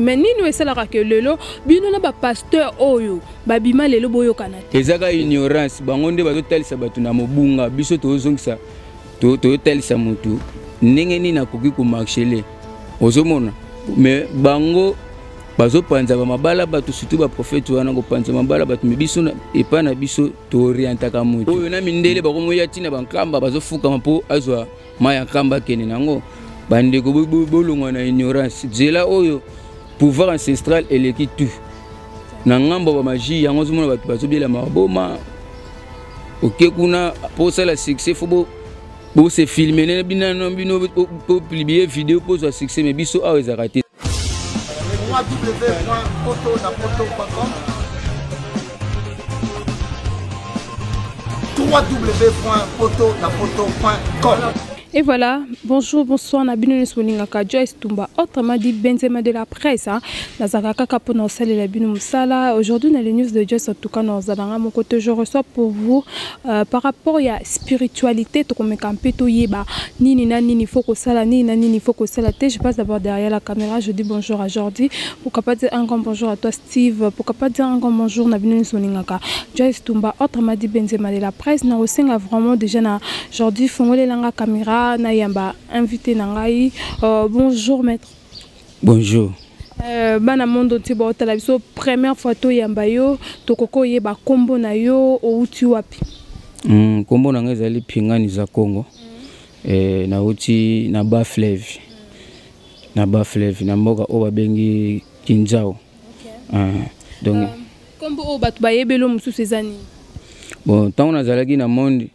Mais nini esalaka ke lelo bino na ba pasteur oyo babima lelo boyo kanate ezaka ignorance bango nde bazotalisa bato na mobunga biso tozongisa totalisa mutu ndenge nini akoki komarchele ozomona mais bango bazopanza bamabala bato surtout baprofete wana kopanza mabala bato me biso epa na biso toorientaka mutu oyo na mindele bakomoya ntina bankamba bazofukama mpo azwa maya nkamba kene nango bandeko bolongwa na ignorance nzela oyo pouvoir ancestral eleki tout na ngambo ba magie yango zomona bato bazobela maboma oke kuna po sala succès fo bo se filmer na bino po publier vidéo pour ça succès mais biso a ezaka raté www.poto.com www.poto.com. Et voilà, bonjour, bonsoir, Nabino Nesmoningaka, Joyce Tumba, autrement dit Benzema de la presse. Nazaraka Kapono Sale la Bino Moussala. Aujourd'hui, dans les news de Joyce, en tout cas, dans mon côté, je reçois pour vous par rapport à la spiritualité, tout comme campé, tout yeba, ni faut sala, ni faut que sala. Je passe d'abord derrière la caméra, je dis bonjour à Jordi. Pourquoi pas dire un grand bonjour à toi, Steve? Pourquoi pas dire un grand bonjour, Nabino Nesmoningaka, Joyce Tumba, autrement dit Benzema de la presse. N'a aussi vraiment déjà Jordi, fongole langa caméra. Nayamba invité nangai. Bonjour maître. Bonjour. Bana mondo tibo talabiso première fois to yamba yo to koko yeba kombo na yo outi wapi. Kombo na ngezali pingani za Congo. Na uti na Bas-Fleuve. Na Bas-Fleuve na mboka oba bengi Kinzao. Donc kombo o batu bayebelo mususu ezani. Bon, tant on a zalaki na monde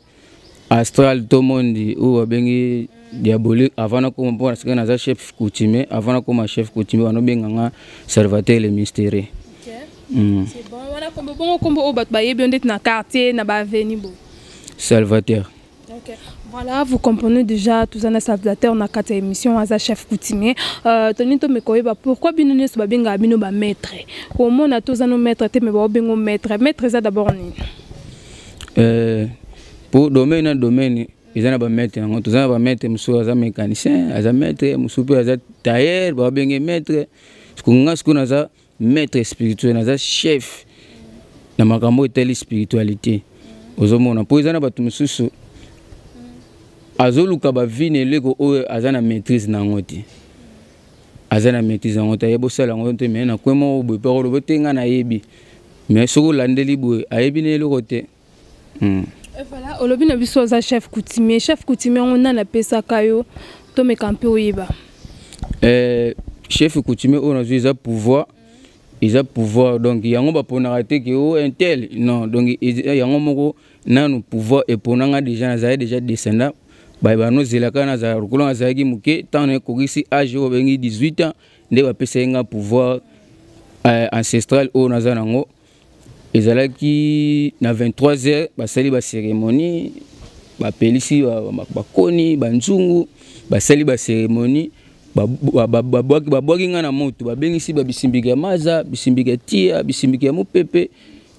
astral tout monde ou bengi diabolique avant na ko mpo na naza chef coutumier avant na ko ma chef coutumier wana benganga serviteur le mystérieux. OK. C'est bon, wana kombo o bat ba yebi ondet na quartier na ba avenue bo. Salvateur. OK. Voilà, vous comprenez déjà tous un salvateur na quatre émission as chef coutumier. Tonito me koyeba pourquoi bino neso ba benga bino ba maître. Comment na tous un maître te me ba bengo maître. Maître ça d'abord ni. Pour domaine à domaine, ils en ont maître, ils ont maître, ils mécanicien, ils ont maître, ils ont tailleur, ils ont maître, ils ont maître spirituel, ils ont chef. Dans ma campagne telle spiritualité. Aux hommes, pour ils en ont battu mususu. Azolu kaba vine lego o azana maîtrise na ngoti. Azana maîtrise na ngoti, yebo sala ngoti mais na kwemo obo parole botenga na yebi. Mais soko landeli boy, ayebi ne lokote. Et voilà, olobina biso za chef coutumier on a na pesa kayo to me campé oyeba. Chef coutumier on a déjà pouvoir, donc yango ba pona raté que o intel non donc yango moko nanu pouvoir et ponanga déjà descendant ba no zelaka na za rukulanga za ki muke tant na kokisi âge o bengi 18 ans nde ba pesa nga pouvoir ancestral o na za nango. Ezalaki na 23h basali ba cérémonie ba pelisi ba koni ba nzungu basali ba cérémonie ba bwaki nga na moto ba bengisi ba bisimbika maza bisimbika tia bisimbika mupepe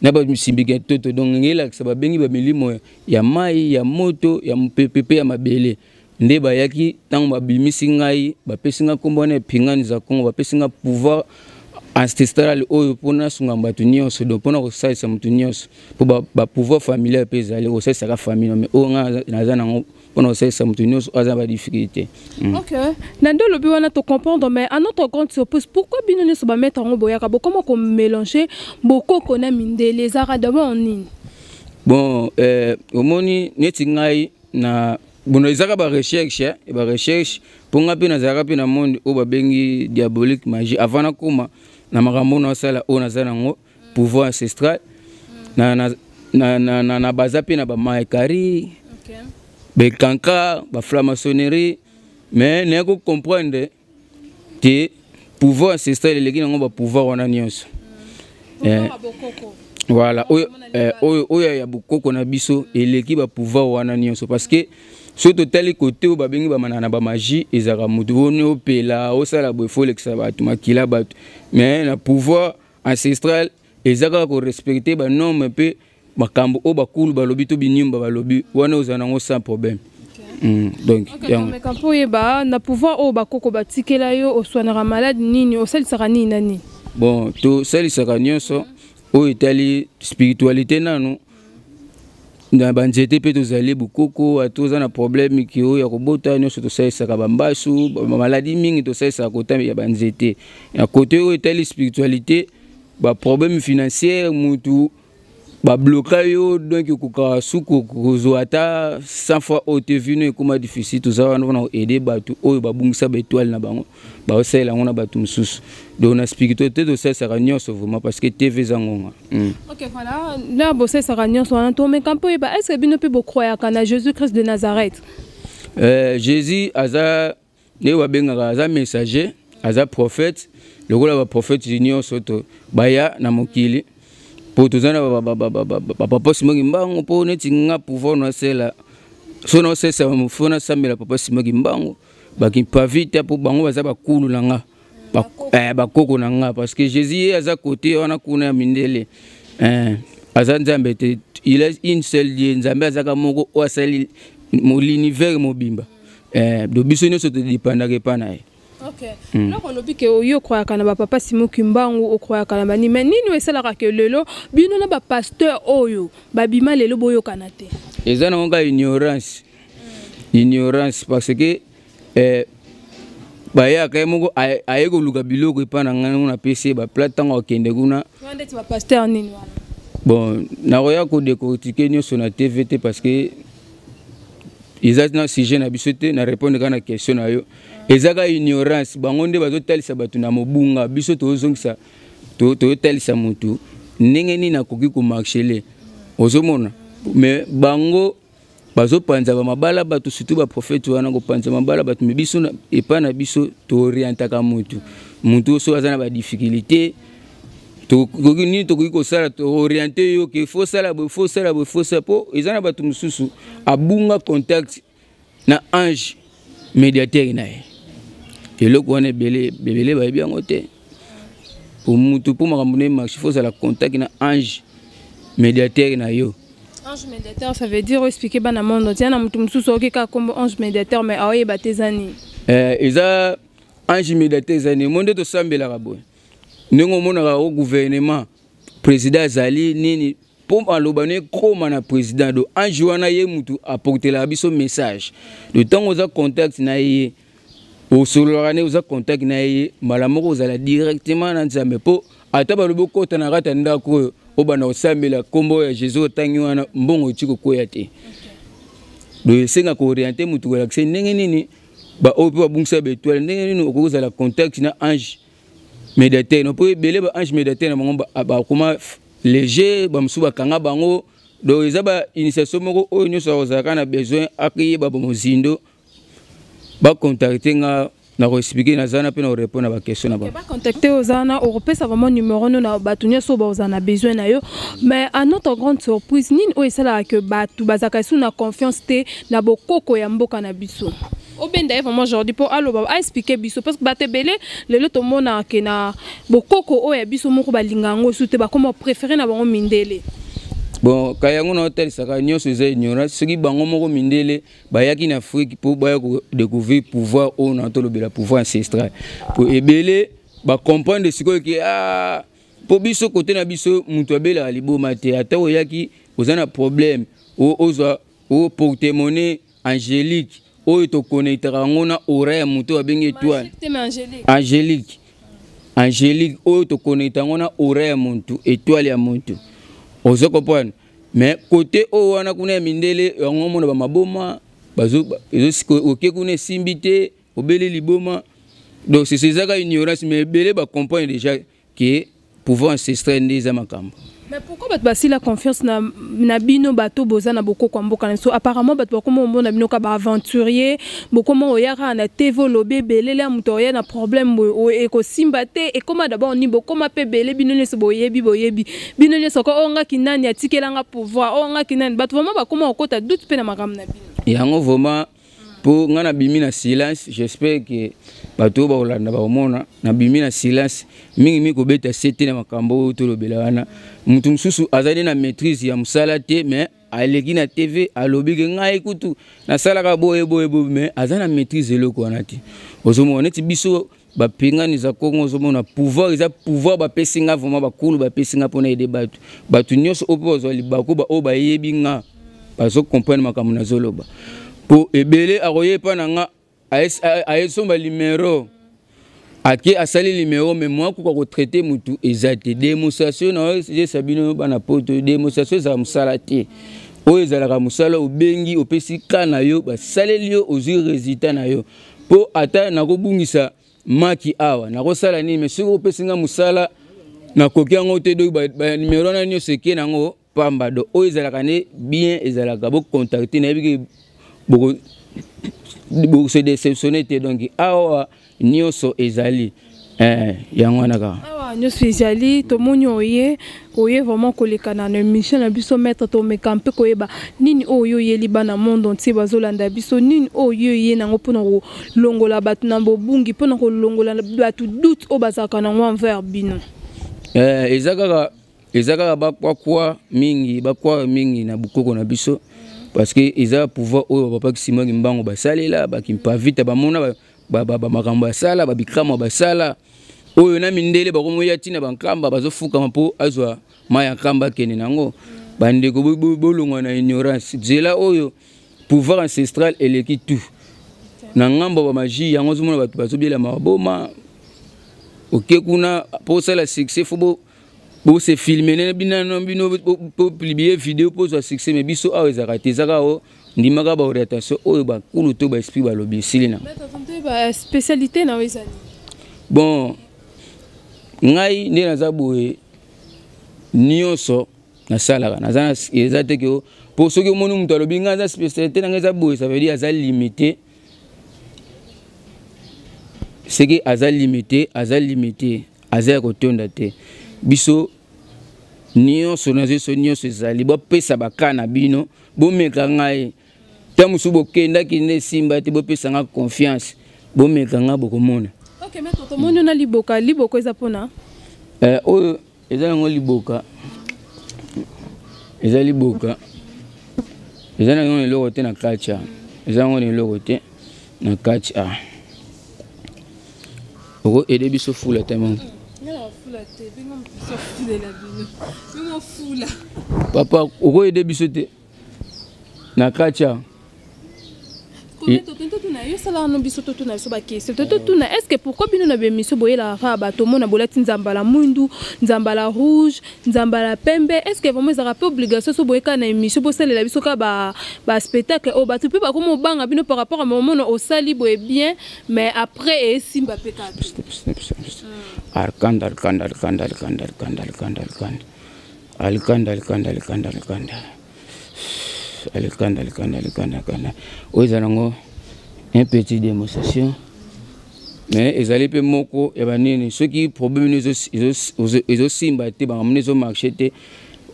na ba bisimbika toto donc ngela kisa ba bengi ba milimo ya mai ya moto ya mupepe ya mabele nde ba yaki tango ba bimisi ngai ba pesinga kombona pingani za Congo ba pesinga pouvoir ancestral oyo pona sunga mbatu nyonso do pona ko saisa mutu nyonso po ba pouvoir familial pesa le ko saisa ka famille mais o nga naza nango pona ko saisa mutu nyonso aza ba difficulté. OK. Nando lobi wana to comprendre mais à notre grande surprise pourquoi bino ne so ba mettre en boyaka bo comment qu'on mélanger bokoko na mindele zara d'abord nini. Bon omoni neti ngai na bono ezaka ba recherche ponga pe na zaka pe na monde o ba bengi diabolique magie avant na kuma na makambo na sala o na zanango pouvoir ancestral na bazapi na ba maekari. OK. Be kanka ba franc-maçonnerie mais ne ko comprendre que pouvoir ancestral eleki nango ba pouvoir wana nyonso. Voilà oyo ya bokoko na biso eleki ba pouvoir wana nyonso parce que surtout tel côté où babengi ba manana ba magie ezaka mutu woni opela osala bo faut lekisa batu makila batu mais na pouvoir ancestral ezaka ko respecter ba norme pe makambo o bakulu balobi to binyumba balobi wana ozana ngo sans problème. Donc mais quand poyeba na pouvoir o bakoko batikela yo oswanera malade nini osalisaka nini nani bon to salisaka nyonso o etali spiritualité nanu na banzete pe tozali bukoko atoza na problème ki o ya kobota nyonso tosalisaka bambasu maladie mingi tosalisaka kota ya banzete ya côté o etali spiritualité ba problème financier mutu ba bloquer yo donc kuka suku kozwata 100 fois au TV comme difficile tout ça on aider batu o ba bungisa ba étoile na bango ba osela ngona batu mususu donc na spiritualité de ça sera vraiment parce que TV zangonga. OK voilà là bo ça sera nyonso on to mais quand ba est-ce que bino pe bo croire kana Jésus Christ de Nazareth Jésus aza ne wa benga aza messager aza prophète le rôle ba prophète junior soto baya na mokili pour tous les papa Simogi Mbango pour neti nga pouvoir na sela so na sesa mu fona sambela papa Simogi Mbango baki pas vite pour bango baza bakulu na nga bakoko na nga parce que Jésus aza côté on a kuna mindele aza nzambe te il est une seule Dieu nzambe aza ka moko o asali l'univers mobimba do biso nyonso te dépendaka pa na ye. OK. Là on obi ke oyo croya kana ba papa Simogi Mbango o croya kana bani mais nini wesalaka ke lelo bino na ba pasteur oyo babima lelo boyo kana te. Ezana onga ignorance. Ignorance parce que baya ka moko ayeko luka biloko ipana ngana na PC ba platango okende kuna. Wande ti ba pasteur nini wana. Bon, na roya ko décortiquer nyonso na TVT parce que ezana sujet na bisote na répondre kana question na yo. Ezaka ignorance bangonde bazotalisa batu na mobunga biso tozongisa totalisa mutu ndenge nini nakoki ko marchele ozomona mais bango bazopanza ba mabala batu surtout ba prophète wana ko panza mabala batu me biso epa na biso to orientaka mutu so azana ba difficulté to kokini to ko sala to orienter yo ke faut sala po ezana batu mususu abunga contact na ange médiateur nae et le qu'on est belé ba bien côté pour mutu pour makamune marche faut ça la contact na ange médiateur na yo ange médiateur ça veut dire expliquer bana monde tiana mutu mususu okeka comme ange médiateur mais aoye batezani eza ange médiateur zani monde to sambela rabo nengo mona au gouvernement président Zali nini pour alobane koma na président do ange wana ye mutu apporter la biso message de temps oza contact na ye au solorane oza contact na ye malamoko ozala directement na nzambe po ata balobo kota na rata ndako obana osambela kombo ya Jésus otangi wana mbongo tiko koya te do senga ko orienter mutu ko lakse ndenge nini ba opo babungisa betwale ndenge nini okozala contact na ange médiateur no po belé ba ange médiateur na bango ba kuma léger ba msuba kanga bango do ezaba initiation moko oyo nyoso ozaka na besoin akiye ba mozindo ba contacter nga na ko expliquer na zana pe na répondre à ba question na ba. Ba contacter ozana au repesa vraiment numéro no na batunya so ba ozana besoin na yo mais à notre grande surprise nini o esala que batu bazaka sou na confiance te na bokoko ya mboka na biso. Obenda vraiment aujourd'hui pour aloba a expliquer biso parce que bate belé lelo to mona ke na bokoko o ya biso moko balingango sou te ba comme préférer na bango mindele. Bon, kayango na hotel saka nyonso eza ignorance soki bango moko mindele bayaki na Afrique pour baya découvrir pouvoir on na tolobela pouvoir ancestral pour ebele ba comprendre sikoyo ke po biso côté na biso mutu abela liboma te ata oyaki ozana problème o porte-monnaie angélique o to connectera ngona oreille mutu abengi étoile angélique o to connectera ngona oreille mutu étoile ya mutu. Ozo comprendre mais côté o wana kuna mindele yango mona ba maboma bazo oke kuna simbité obele liboma donc c'est ça ignorance mais belé ba comprendre déjà que pouvoir ancestral ndeza makambo. Mais pourquoi bat basi la confiance na bino bato boza na boko kwa mboka so apparemment bat comment on na bino ka ba aventurier boko mo yara na TV lobé belele mutoya na problème e ko simbate et comment d'abord ni boko ma pe belé bino ne so boyebi bino ne so ko onga kinani atikela nga pouvoir onga kinani bat vraiment ba comment okota doute pe na makam na bino yango vraiment pour ngana bimi na silence j'espère que bato ba olanda ba omona na bimi na silence mingi ko beta sete na makambo to lobela wana mutu mususu azali na maîtrise ya musala te mais aleki na TV alobi ke ngai kutu na sala ka boye mais azana maîtrise eloko wana te ozomona neti biso ba pingani za Congo ozomona pouvoir eza pouvoir ba pesinga vraiment ba kulu ba pesinga pona aider batu nyonso opo ozali bako ba o ba yebi nga bazo comprendre makambo na zoloba po ebele akoye pa na nga aesomba numéro ake asali numéro mais moi ko traiter mutu ezate démonstration na je sabino bana poto démonstration za musala te o ezalaka musala obengi opesi kana yo basaleli yo ozwi résultat na yo po ata nakobungisa maki awa nakosala nini mais soko opesinga musala nakoki yango te do ba numéro na nyonso eke nango pamba do o ezalaka ne bien ezalaka bo contacter na yebi boko se déceptionner te donc awa nyonso ezali yango naka awa nyonso ezali tomoni oye vraiment koleka na émission na biso mettre to mekampe koyeba nini oyo yeli bana monde entier bazolanda biso nini oyo ye nango pona ko longola batu na bobungi pona ko longola batu doute o bazaka na ngwa envers bino ezaka bakwa mingi na bukoko na biso parce que ils pouvoir oyo papa kisima kimbango basalela bakimpa vite bamona makambo basala babikama basala oyo na mindele bakomoya tina bankamba bazofuka mapo azwa maya kamba kene nango bandeko bolongwa na ignorance zela oyo pouvoir ancestral eleki tout na ngambo ba magie yango zomona batu bazobiela maboma okekuna po sala succès fo bo se filmer na bino po publier vidéo pour so succès mais biso awe zakati zakao ndimaka ba orientation oyo ba kulu to ba esprit ba lobi silina ba spécialité na wezali bon ngai ne naza boye nyonso na salaka naza ezate ke pour ceux qui monu mutu alobi ngai za spécialité na ngai za boye ça veut dire aza limité c'est que aza limité aza kotonda te biso nyonso nazo nyonso ezali bo pesa bakana bino bo meka ngai tamusu bokenda kine simba te bo pesa nga confiance bo meka nga bokomona OK mais to moni na liboka eza pona oyo eza ngo liboka eza na ngo eloko te na kacha eza ngo eloko te na kacha oko ede biso fula tellement papa oko ede biso te na kacha est-ce que pourquoi bino na bemission boyela raba to mona bolati nzambala mundu nzambala rouge nzambala pembe est-ce que vraiment ça rappelle obligation so boyeka na émission bo salela biso ka ba spectacle o batu pe ba komo banga bino par rapport à moment au sali boye bien mais après et simba peka arkanda oizanango un petit démonstration mais ezali pe moko ya banini ceux qui problème ils simba te ba mnezo marché te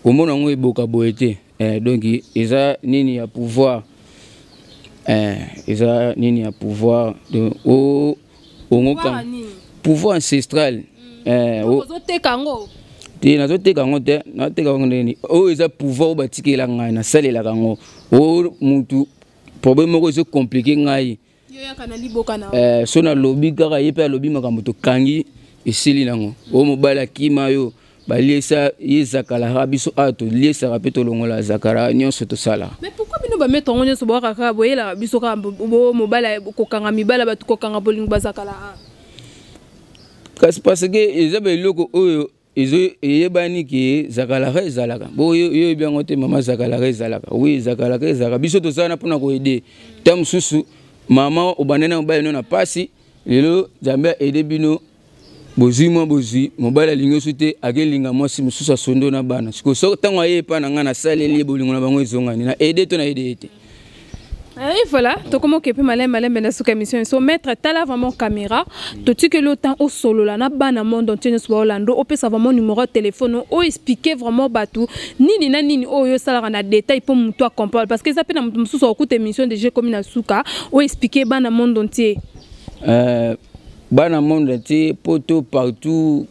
omona ngo eboka boete donc eza nini ya pouvoir de ongoka pouvoir ancestral ozotekango te nazoteka ngo te nateka ngo nini o eza pouvoir batikela ngai na salela kango o mutu problème moko c'est compliqué ngai yo yakana liboka na so na lobby kaka yepe lobby makambo to kangi esili nango o mobala kima yo balesa yezakala biso ato liesa rapeto longola zakara nyonso to sala mais pourquoi bino ba mettre nyonso bo kaka boyela biso ka bo mobala ko kanga mibala batu ko kanga bolingo bazakala parce que ezaba eloko oyo eyebani ki zakalaka ezalaka bo yo bien te mama zakalaka ezalaka oui zakalaka ezalaka biso to sana pona ko aider tam susu mama obanena obayeno na pasi lelo jambe aider bino bozui mobala lingo sute akelinga mwasi mususu sondo na bana siko so tango aye pa na nga na saleli bolingo na bango ezongani na aider to na aider ete. Et voilà, tu comment que malem na sous émission so mettre tala vraiment caméra to tu que le temps au solo là na bana monde entier no Orlando o peut savoir mon numéro de téléphone o expliquer vraiment batu nini o yo sala na détail pour mutu comprendre parce que ça peut na mutu sous écoute émission de jeu comme na suka o expliquer bana monde entier bana monde entier poto partout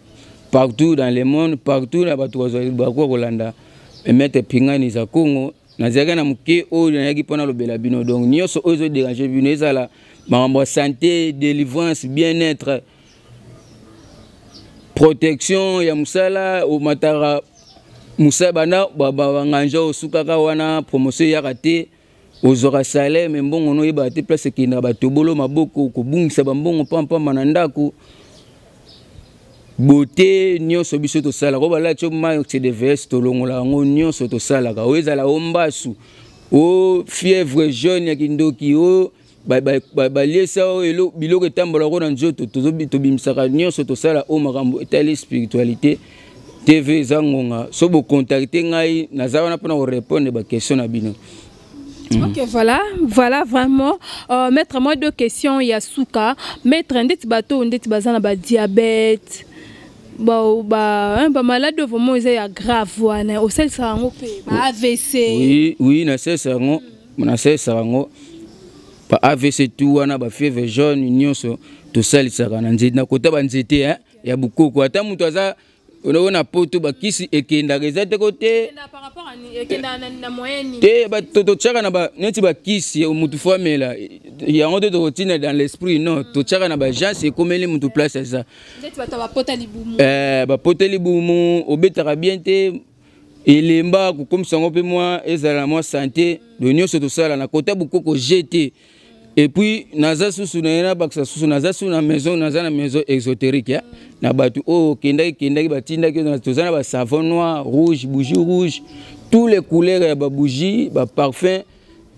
dans le monde partout là batu ba Rolanda et mettre pingani za Congo nazalaka na moke oyo nayaki mpona lobela bino donc nyonso oyo ezoderange bino ezala makambo ya santé délivrance bien-être protection ya mosala omataka mosala banda banganja osukaka wana promotion eyaka te ozwaka salaire me mbongo no oyebaka te place ekendaka batobolo maboko kobungisa bambongo pampamba na ndako beauté nyonso biso tosalaka oyo balati yo marque de veste tolongola yango nyonso tosalaka oyo ezala o mbasu o fièvre jaune ya kindoki o baliesa oyo biloko etambolaka na nzoto tobimisaka nyonso tosala o makambo etali spiritualité tv eza ngonga so bocontacte ngai naza wana mpona korépondre baquestion na bino. Ok, voilà vraiment. Maître, moi deux questions. Il y a Souka. Maître, ndeti bato, ndeti bazana ba diabète. Malade vraiment ils est grave wana. Au sel ça ngo pe. Ba AVC. Oui, na sel ça ngo. Na sel ça ngo. Ba AVC tout wana ba fièvre jaune nyonso to sel ça na nzete na kota ba nzete hein. Ya bukoko ata mutu aza on a poto bakisi ekenda rezate côté par rapport à ekenda na moyenne te ba to tchaka na ba neti bakisi mutu famela ya ngote to routine dans l'esprit non to tchaka na ba gens c'est comme les mutu place ça neti ba pota libumu ba pota libumu obetaka bien te elemba ko comme sango pe moi ezala moi santé de nyonso to sala na côté bukoko jeté. Et puis, naza susu na yena baksa susu naza susu na maison exotérique ya na batu oh kendaki batinda ki tozana ba savon noir rouge bougie rouge tous les couleurs ya ba bougie ba parfum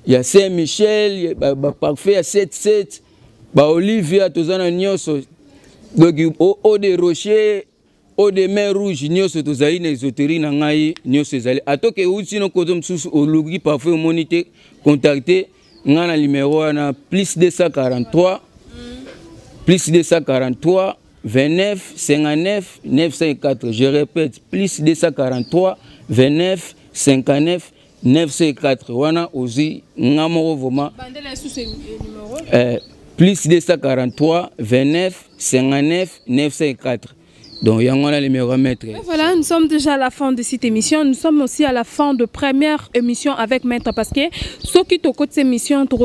ya Saint Michel ba parfum ya 77 ba Olivia tozana nyonso donc eau de rocher eau de mer rouge nyonso tozali na exotérique na ngai nyonso ezali atoke uti no kozo msusu olugi parfum monité contacter ngana numéro na plus 243 plus 243 29 59 904 je répète plus 243 29 59 904 wana ozi ngamoro vraiment bandela sous ce numéro plus 243 29 59 904. Donc, il y a un numéro maître. Voilà, nous sommes déjà à la fin de cette émission. Nous sommes aussi à la fin de première émission avec Maître parce que ceux qui t'ont côté cette émission, tu as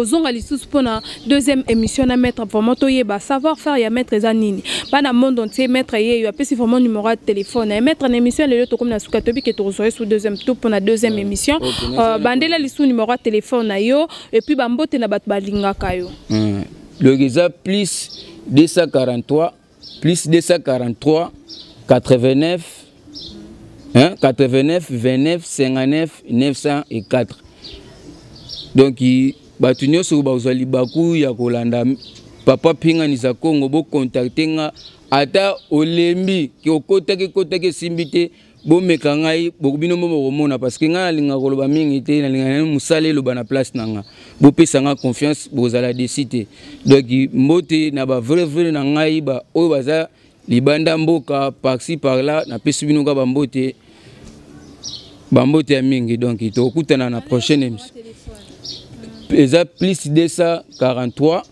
pour la deuxième émission à Maître vraiment savoir-faire, il y a Maître Zanini. Pas dans le monde entier, Maître, il y a vraiment numéro de téléphone. Maître, une émission, les autres comme la Soukatobi qui est reçu sous deuxième tour pour la deuxième émission. Bandela, les sous numéro de téléphone, et puis Bambote na bat balinga kayo. Le réseau plus 243 plus 243 89 89 29 59 904. Donc batu nyonso bazali baku ya kolanda papa pinga ni za Kongo bo contacter nga ata olembi ki okotaki simbite bo meka ngai bokubino mo komona parce que nga linga koloba mingi te na linga musale lo bana place nanga bo pesa nga confiance bozala décider. Donc mbote na ba vrai na ngai ba o baza libanda mboka par-ci par-là na pesi bino ka bambote ya mingi donc tokutana na prochaine émission. Eza plus 243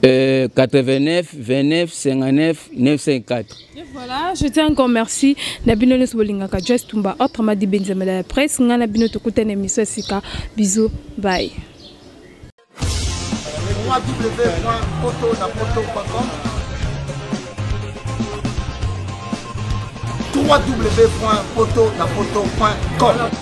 89 29 59 904. Et voilà, je tiens encore merci Nabino Bolingaka Joyce Tumba autrement dit Benzema de la presse ngana bino tokutana émission sika bisous bye. www.poto.com